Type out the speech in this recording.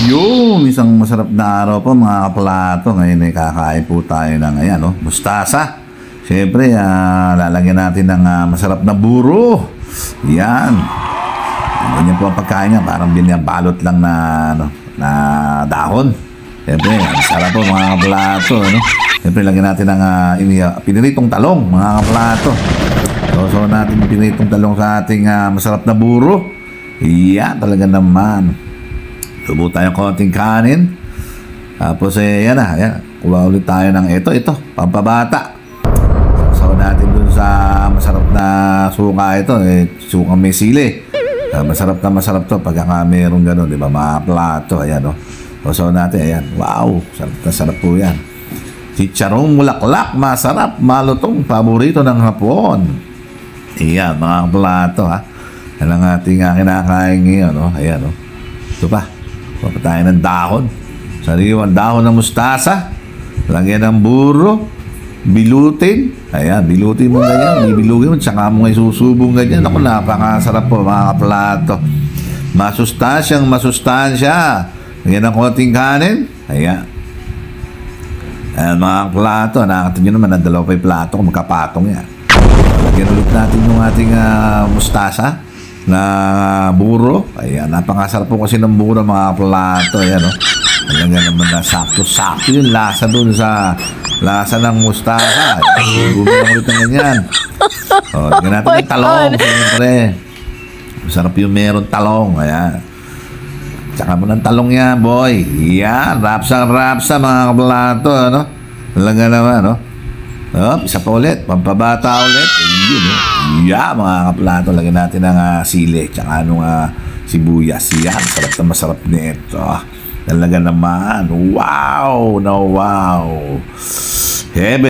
Yung isang masarap na araw po mga kaplato. Ngayon ay kakain po tayo ng ayan, no? Mustasa. Siyempre, lalagyan natin ng masarap na buro. Yan. Ganyan po ang pagkain niya. Parang binabalot lang na, ano, na dahon. Siyempre, sarap po mga kaplato. No? Siyempre, lagyan natin ng piniritong talong mga kaplato. So natin piniritong talong sa ating masarap na buro. Yan, talaga naman. Tubo tayo konting kanin. Tapos yan na. Yan. Kuha ulit tayo ng ito. Pampabata. Sasaw natin dun sa masarap na suka ito. Sukang may sili. Masarap to pagka meron gano'n. Diba? Mga plato. Ayan o. Sasaw natin. Ayan. Wow. Sarap po yan. Chicharong mulaklak. Masarap. Malutong. Paborito ng hapon. Ayan. Mga plato ha. Yan ang ating kinakain ngayon. Ayan o. Ito pa. Papatayin ng dahon. Sariwang dahon ng mustasa. Lagyan ng buro. Bilutin. Ayan, bilutin mo ganyan. Bibilugin mo. Tsaka mo ngay susubong ganyan. Ako, napakasarap po mga kaplato. Masustansya. Lagyan ng konting kanin. Ayan. Ayan mga kaplato. Nakakita nyo naman ang dalawa pa yung plato kung magkapatong yan. Lagyan ulit natin yung ating mustasa na buro. Ayan, napakasarap po kasi ng buro mga plato. Ayan, talaga naman na sakto-sakto yung lasa dun sa lasa ng mustasa. Gumawa ulit ng ganyan. Lagyan natin ng talong. Siyempre, masarap yung meron talong. Ayan. Tsaka mo ng talong yan, boy. Yan, rapsa mga plato. Talaga naman, isa pa ulit, pampabata ulit. Yun, yeah, mga kaplato. Lagyan natin ng sili, tsaka sibuyas. Yan, sarap na masarap nito. Talaga naman. Wow, wow. Heaven.